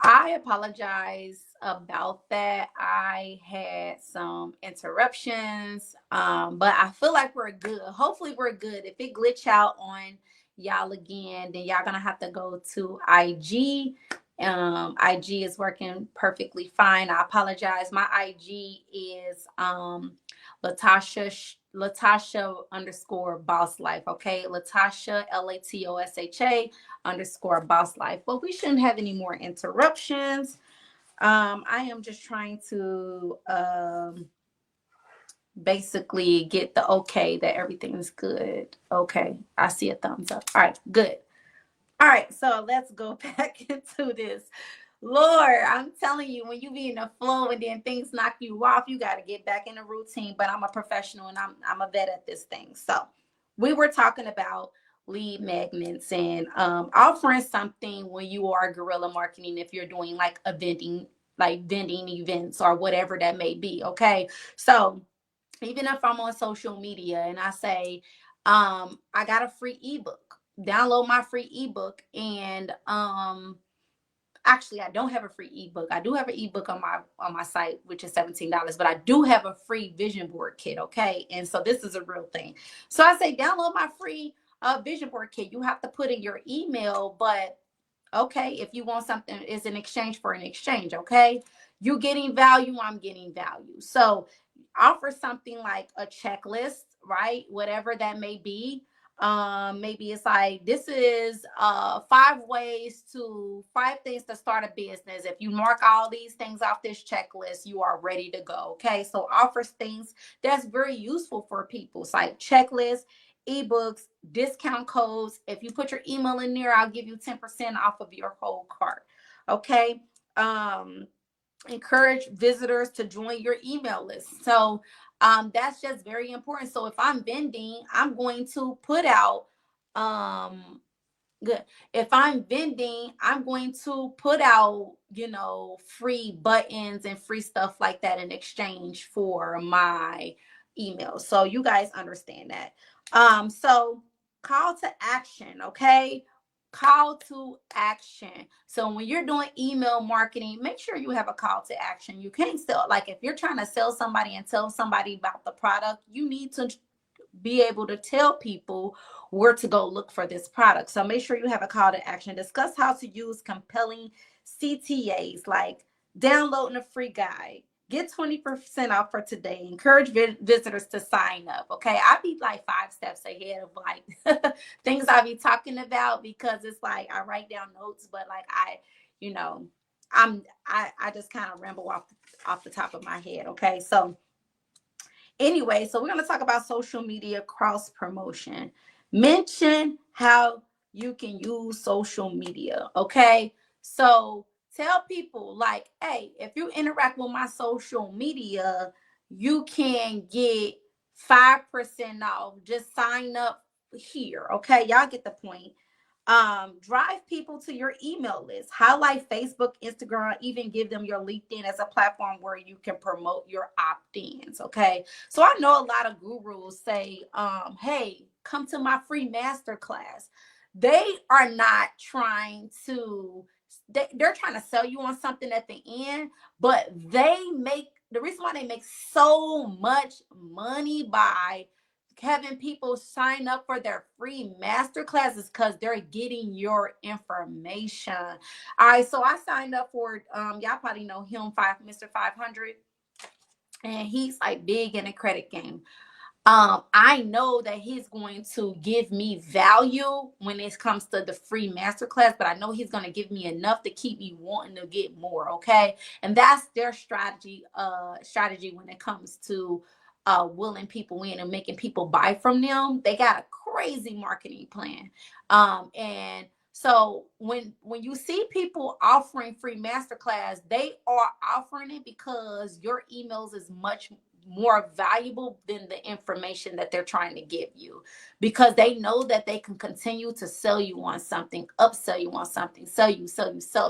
I apologize about that. I had some interruptions, but I feel like we're good. Hopefully, we're good. If it glitch out on y'all again, then y'all gonna have to go to IG. IG is working perfectly fine. I apologize. My IG is Latasha underscore boss life. Okay, Latasha LATOSHA underscore boss life. But we shouldn't have any more interruptions. I am just trying to basically get the okay that everything is good. Okay, I see a thumbs up. All right, good. All right, so let's go back into this. Lord, I'm telling you, when you be in the flow and then things knock you off, you got to get back in the routine. But I'm a professional and I'm a vet at this thing. So we were talking about lead magnets and offering something when you are guerrilla marketing if you're doing like vending events or whatever that may be. Okay, so even if I'm on social media and I say, I got a free ebook, download my free ebook. And actually I don't have a free ebook. I do have an ebook on my site, which is $17, but I do have a free vision board kit. Okay. And so this is a real thing. So I say, download my free vision board kit. You have to put in your email, but okay, if you want something, is an exchange for an exchange. Okay. You getting value, I'm getting value. So offer something like a checklist, right? Whatever that may be. Maybe it's like, this is 5 things to start a business. If you mark all these things off this checklist, you are ready to go. Okay, so offers things that's very useful for people. It's like checklists, ebooks, discount codes. If you put your email in there, I'll give you 10% off of your whole cart. Okay. um Encourage visitors to join your email list. So that's just very important. So if I'm vending, I'm going to put out good. If I'm vending, I'm going to put out, free buttons and free stuff like that in exchange for my email. So you guys understand that. So call to action, okay? Call to action. So when you're doing email marketing, make sure you have a call to action. You can't sell, like if you're trying to sell somebody and tell somebody about the product, you need to be able to tell people where to go look for this product. So make sure you have a call to action. Discuss how to use compelling CTAs, like downloading a free guide. Get 20% off for today. Encourage visitors to sign up. Okay. I be like 5 steps ahead of like things I be talking about, because it's like I write down notes, but like you know, I just kind of ramble off the top of my head. Okay. So anyway, so we're going to talk about social media cross promotion. Mention how you can use social media. Okay. So tell people, like, hey, if you interact with my social media, you can get 5% off. Just sign up here. Okay. Y'all get the point. Drive people to your email list. Highlight Facebook, Instagram, even give them your LinkedIn as a platform where you can promote your opt-ins. Okay. So I know a lot of gurus say, hey, come to my free masterclass. They are not trying to, they're trying to sell you on something at the end, but the reason why they make so much money by having people sign up for their free master classes because they're getting your information. All right, so I signed up for y'all probably know him, Mr. 500, and he's like big in the credit game. I know that he's going to give me value when it comes to the free masterclass, but I know he's going to give me enough to keep me wanting to get more. Okay. And that's their strategy when it comes to willing people in and making people buy from them. They got a crazy marketing plan. And so when you see people offering free masterclass, they are offering it because your emails is much more valuable than the information that they're trying to give you, because they know that they can continue to sell you on something, upsell you on something, sell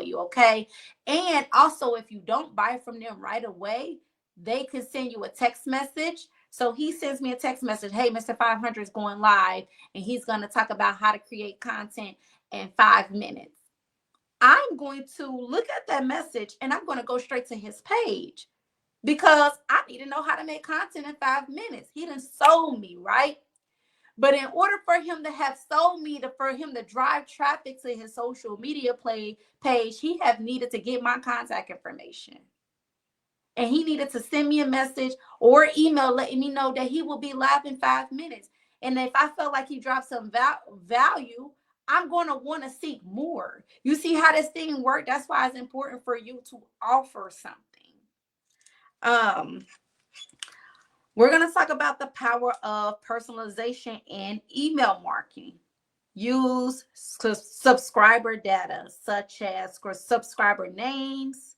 you. Okay. And also, if you don't buy from them right away, they can send you a text message. So he sends me a text message, hey, Mr. 500 is going live and he's going to talk about how to create content in 5 minutes. I'm going to look at that message and I'm going to go straight to his page because I need to know how to make content in 5 minutes. He done sold me, right? But in order for him to have sold me, for him to drive traffic to his social media page, he have needed to get my contact information. And he needed to send me a message or email letting me know that he will be live in 5 minutes. And if I felt like he dropped some value, I'm going to want to seek more. You see how this thing works? That's why it's important for you to offer something. We're going to talk about the power of personalization and email marketing. Use subscriber data such as subscriber names.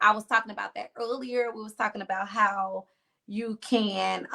I was talking about that earlier. We was talking about how you can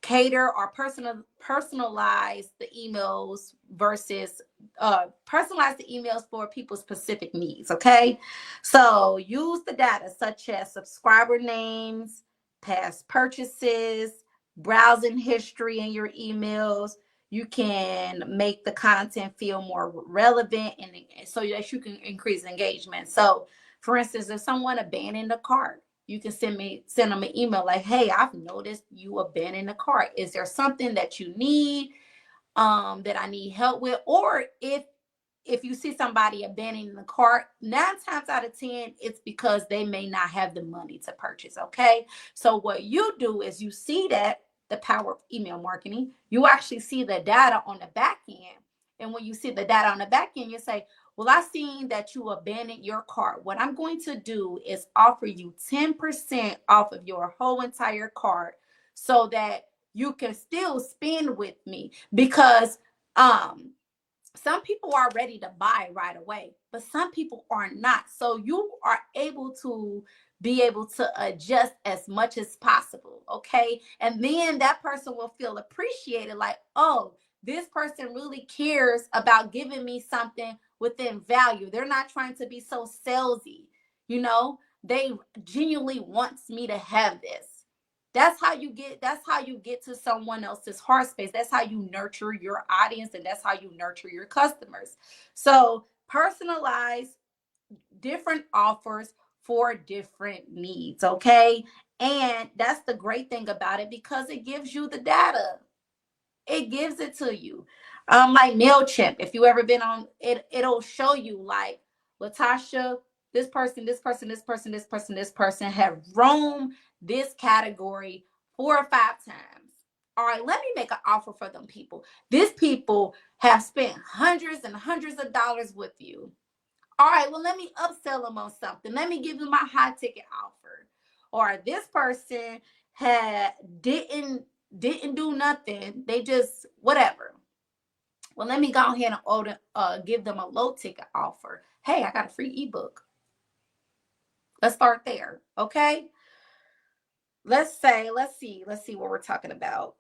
cater or personalize the emails versus personalize the emails for people's specific needs. Okay, so use the data such as subscriber names, past purchases, browsing history in your emails. You can make the content feel more relevant and so that you can increase engagement. So for instance, if someone abandoned a cart, you can send them an email like, hey, I've noticed you abandoned the cart. Is there something that you need that I need help with? Or if you see somebody abandoning the cart, 9 times out of 10, it's because they may not have the money to purchase. Okay. So what you do is you see that the power of email marketing, you actually see the data on the back end. And when you see the data on the back end, you say, well, I've seen that you abandoned your cart. What I'm going to do is offer you 10% off of your whole entire cart so that you can still spend with me, because some people are ready to buy right away, but some people are not. So you are able to be able to adjust as much as possible. Okay. And then that person will feel appreciated, like, oh, this person really cares about giving me something within value. They're not trying to be so salesy. They genuinely wants me to have this. That's how you get to someone else's heart space. That's how you nurture your audience, and that's how you nurture your customers. So personalize different offers for different needs. Okay. And that's the great thing about it, because it gives you the data. It gives it to you. Like MailChimp, if you ever been on it, it'll show you like, Latasha, this person, this person, this person, this person, this person have roamed this category 4 or 5 times. All right, let me make an offer for them people. These people have spent hundreds and hundreds of dollars with you. All right, well, let me upsell them on something. Let me give them my high ticket offer. Or this person didn't do nothing. They just whatever. Well, let me go ahead and give them a low ticket offer. Hey, I got a free ebook. Let's start there. Okay. Let's see what we're talking about.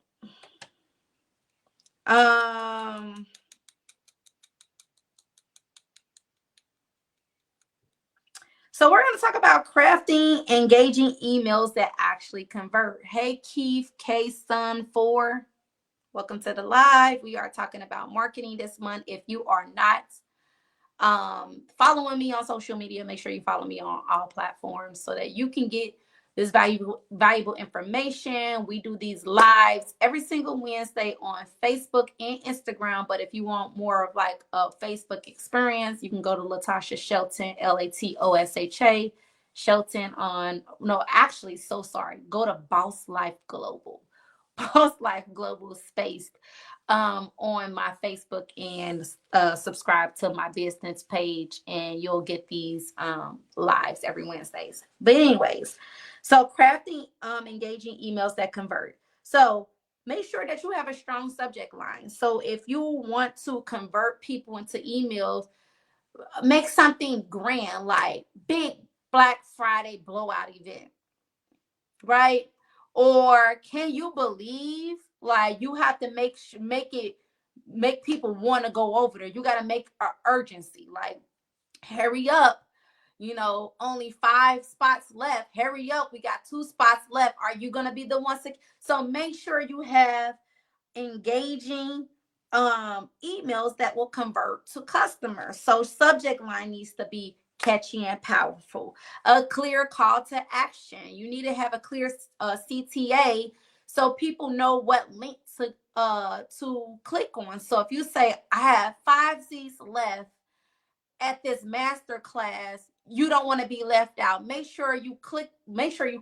So we're going to talk about crafting engaging emails that actually convert. Hey, Keith K Sun 4. Welcome to the live. We are talking about marketing this month. If you are not following me on social media, make sure you follow me on all platforms so that you can get this valuable information. We do these lives every single Wednesday on Facebook and Instagram. But if you want more of like a Facebook experience, you can go to Latasha Shelton, LATOSHA Shelton go to Boss Life Global. Boss Life Global Space on my Facebook, and subscribe to my business page, and you'll get these lives every Wednesdays. But anyways, so crafting engaging emails that convert. So make sure that you have a strong subject line. So if you want to convert people into emails, make something grand, like big Black Friday blowout event, right? Or can you believe, like, you have to make people want to go over there. You got to make an urgency, like, hurry up, only 5 spots left. Hurry up, we got 2 spots left. Are you going to be the one? So make sure you have engaging emails that will convert to customers. So subject line needs to be catchy and powerful. A clear call to action. You need to have a clear CTA so people know what link to click on. So if you say I have 5 seats left at this master class, you don't want to be left out. Make sure you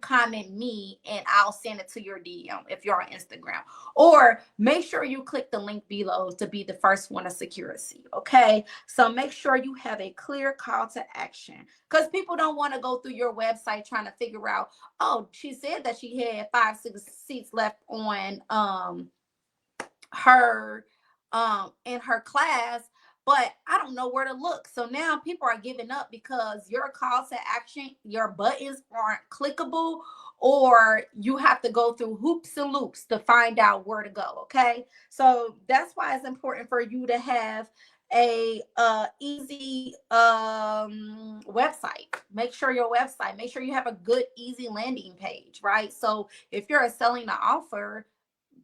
comment me and I'll send it to your DM if you're on Instagram. Or make sure you click the link below to be the first one to secure a seat. Okay. So make sure you have a clear call to action, because people don't want to go through your website trying to figure out, oh, she said that she had 5-6 seats left on her in her class, but I don't know where to look. So now people are giving up because your call to action, your buttons aren't clickable, or you have to go through hoops and loops to find out where to go. Okay. So that's why it's important for you to have a easy website. Make sure you have a good easy landing page, right? So if you're selling an offer,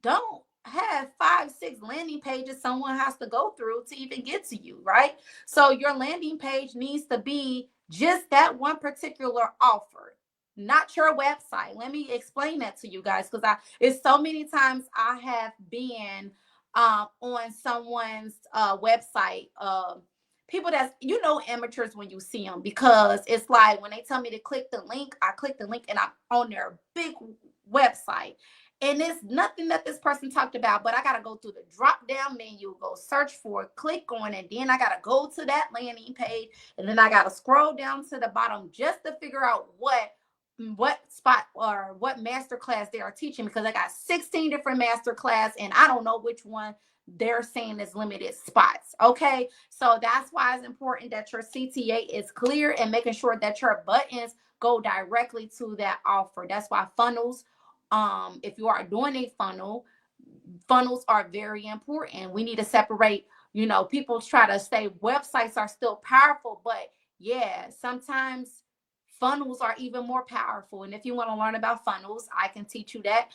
don't have 5-6 landing pages someone has to go through to even get to you, right? So your landing page needs to be just that one particular offer, not your website. Let me explain that to you guys, because it's so many times I have been on someone's website, people that's, amateurs when you see them, because it's like when they tell me to click the link, I click the link and I'm on their big website, and it's nothing that this person talked about, but I got to go through the drop down menu, go search for it, click on it, then I got to go to that landing page, and then I got to scroll down to the bottom just to figure out what spot or what master class they are teaching, because I got 16 different master class and I don't know which one they're saying is limited spots. Okay. So that's why it's important that your CTA is clear and making sure that your buttons go directly to that offer. That's why funnels, if you are doing a funnels are very important. We need to separate, people try to say websites are still powerful, but yeah, sometimes funnels are even more powerful. And if you want to learn about funnels, I can teach you that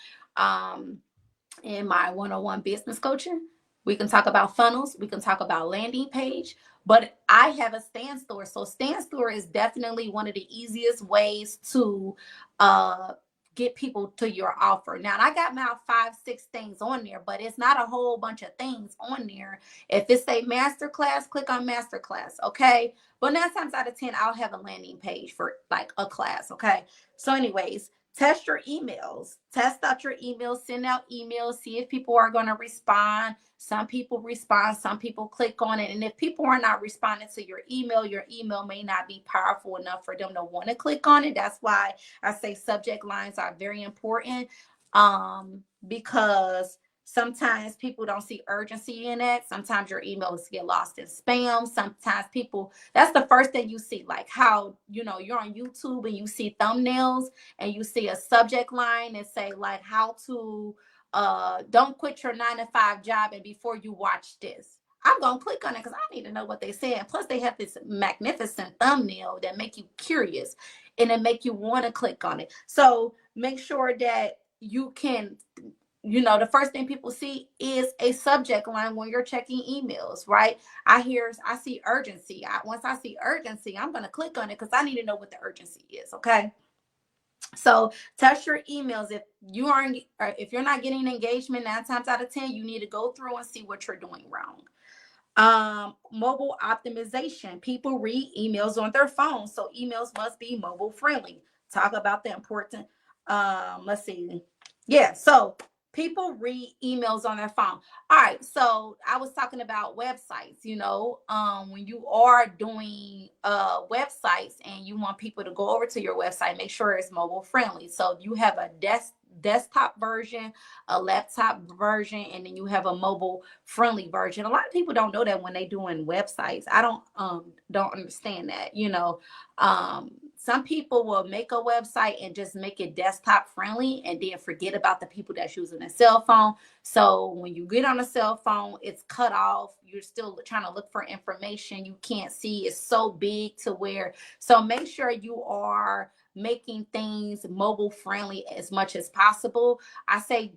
in my one-on-one business coaching. We can talk about funnels, we can talk about landing page, but I have a stand store. So stand store is definitely one of the easiest ways to get people to your offer. Now, I got about 5-6 things on there, but it's not a whole bunch of things on there. If it's a masterclass, click on masterclass. Okay. But 9 times out of 10, I'll have a landing page for like a class. Okay. So anyways, test your emails, test out your emails, send out emails, see if people are going to respond. Some people respond, some people click on it. And if people are not responding to your email may not be powerful enough for them to want to click on it. That's why I say subject lines are very important, because sometimes people don't see urgency in it. Sometimes your emails get lost in spam. Sometimes that's the first thing you see, like how, you're on YouTube and you see thumbnails and you see a subject line and say like how to, don't quit your 9-to-5 job and before you watch this. I'm going to click on it because I need to know what they said. And plus they have this magnificent thumbnail that make you curious and it make you want to click on it. So make sure that you can, the first thing people see is a subject line when you're checking emails, right? I see urgency. Once I see urgency, I'm going to click on it because I need to know what the urgency is. Okay. So test your emails. If you're not getting engagement 9 times out of 10, you need to go through and see what you're doing wrong. Mobile optimization. People read emails on their phone, so emails must be mobile friendly. Talk about the important, let's see. Yeah, so people read emails on their phone. All right, so I was talking about websites, when you are doing websites and you want people to go over to your website, make sure it's mobile friendly. So you have a desktop version, a laptop version, and then you have a mobile friendly version. A lot of people don't know that when they doing websites. I don't understand that. Some people will make a website and just make it desktop friendly and then forget about the people that's using a cell phone. So when you get on a cell phone, it's cut off. You're still trying to look for information. You can't see. It's so big to where. So make sure you are making things mobile friendly as much as possible. I say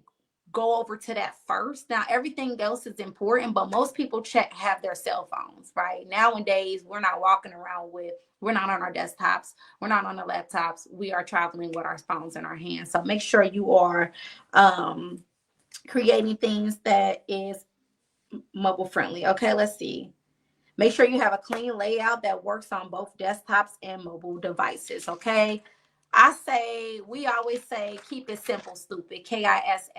go over to that first. Now, everything else is important, but most people have their cell phones, right? Nowadays, we're not walking around we're not on our desktops, we're not on the laptops, we are traveling with our phones in our hands. So make sure you are creating things that is mobile friendly. Okay, let's see. Make sure you have a clean layout that works on both desktops and mobile devices. Okay. We always say, keep it simple, stupid. KISS.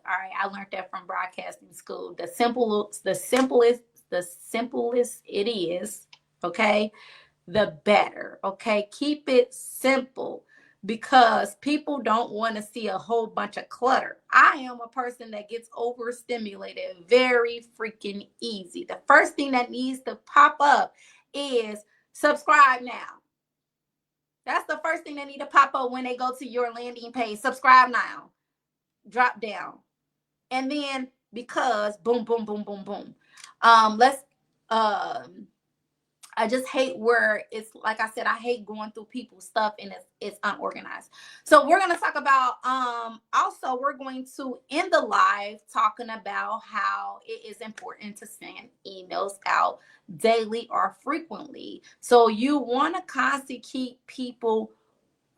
All right. I learned that from broadcasting school. The simplest it is. Okay, the better. Okay, keep it simple because people don't want to see a whole bunch of clutter. I am a person that gets overstimulated very freaking easy. The first thing that needs to pop up is subscribe now. That's the first thing they need to pop up when they go to your landing page. Subscribe now. Drop down. And then because boom, boom, boom, boom, boom. Let's I just hate where it's like I said, I hate going through people's stuff and it's unorganized. So we're gonna talk about also we're going to end the live talking about how it is important to send emails out daily or frequently. So you want to constantly keep people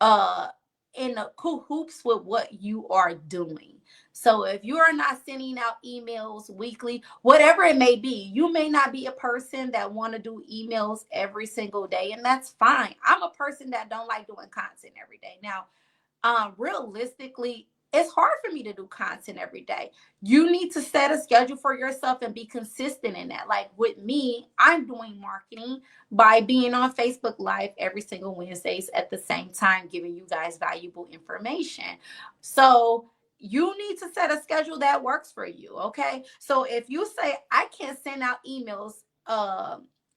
in the cahoots with what you are doing. So if you are not sending out emails weekly, whatever it may be, you may not be a person that want to do emails every single day, and that's fine. I'm a person that don't like doing content every day. Now, realistically, it's hard for me to do content every day. You need to set a schedule for yourself and be consistent in that. Like with me, I'm doing marketing by being on Facebook Live every single Wednesdays at the same time, giving you guys valuable information. So you need to set a schedule that works for you. Okay. So if you say, I can't send out emails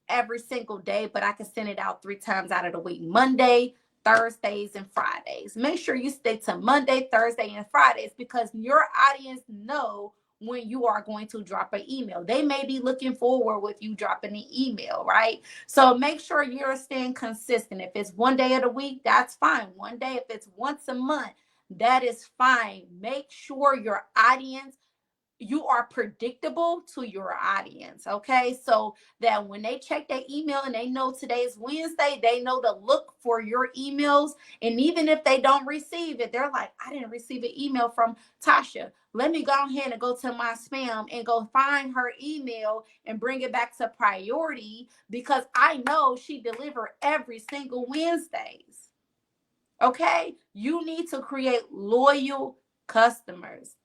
every single day, but I can send it out 3 times out of the week, Monday, Thursdays, and Fridays. Make sure you stick to Monday, Thursday, and Fridays because your audience know when you are going to drop an email. They may be looking forward with you dropping an email, right? So make sure you're staying consistent. If it's one day of the week, that's fine. One day, if it's once a month, that is fine. Make sure your audience, you are predictable to your audience, okay? So that when they check their email and they know today's Wednesday, they know to look for your emails. And even if they don't receive it, they're like, I didn't receive an email from Tasha. Let me go ahead and go to my spam and go find her email and bring it back to priority because I know she delivered every single Wednesdays. Okay? You need to create loyal customers.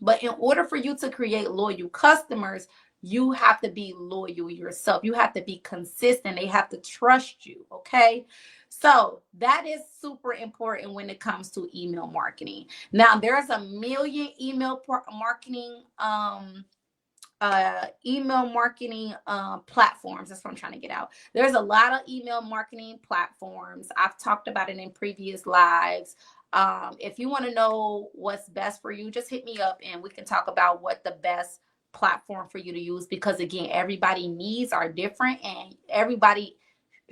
But in order for you to create loyal customers, you have to be loyal yourself. You have to be consistent. They have to trust you. Okay. So that is super important when it comes to email marketing. Now, there's a million email marketing platforms. That's what I'm trying to get out. There's a lot of email marketing platforms. I've talked about it in previous lives. If you want to know what's best for you, just hit me up and we can talk about what the best platform for you to use because again, everybody needs are different and everybody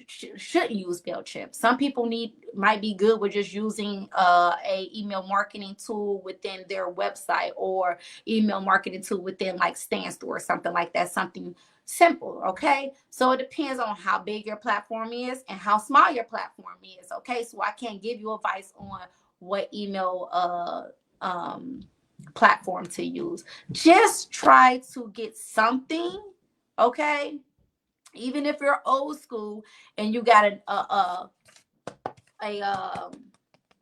should use MailChimp. Some people might be good with just using a email marketing tool within their website or email marketing tool within like Standstore or something like that, something simple. Okay, so it depends on how big your platform is and how small your platform is. Okay, so I can't give you advice on what email platform to use. Just try to get something. Okay, even if you're old school and you got a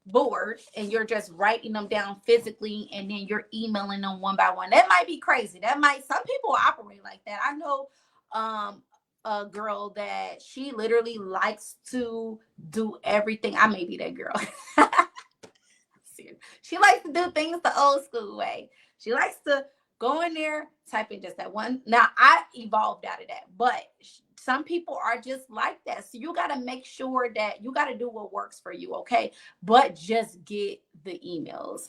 board and you're just writing them down physically and then you're emailing them one by one, that might be crazy. Some people operate like that. I know a girl that she literally likes to do everything. I may be that girl. She likes to do things the old school way. She likes to go in there, type in just that one. Now, I evolved out of that, but some people are just like that. So you got to make sure that you got to do what works for you, okay? But just get the emails.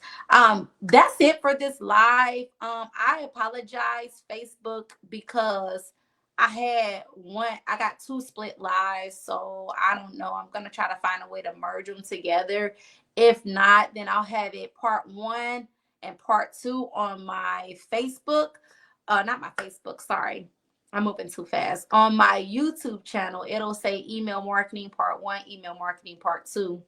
That's it for this live. I apologize, Facebook, because I got 2 split lives, so I don't know. I'm gonna try to find a way to merge them together. If not, then I'll have it part 1 and part 2 on my Facebook. Not my Facebook, sorry. I'm moving too fast. On my YouTube channel, it'll say email marketing part 1, email marketing part 2.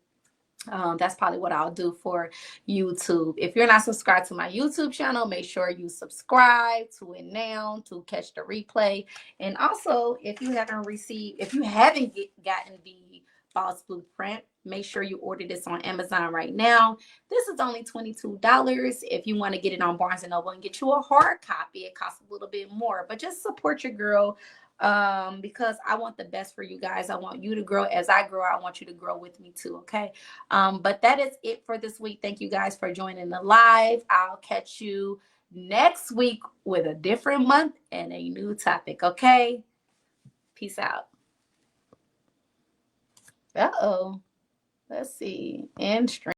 That's probably what I'll do for YouTube. If you're not subscribed to my YouTube channel, make sure you subscribe to it now to catch the replay. And also, if you haven't gotten the Boss Blueprint, make sure you order this on Amazon right now. This is only $22. If you want to get it on Barnes & Noble and get you a hard copy, it costs a little bit more. But just support your girl, because I want the best for you guys. I want you to grow. As I grow, I want you to grow with me too. Okay. But that is it for this week. Thank you guys for joining the live. I'll catch you next week with a different month and a new topic. Okay. Peace out. Uh-oh. Let's see. And stream.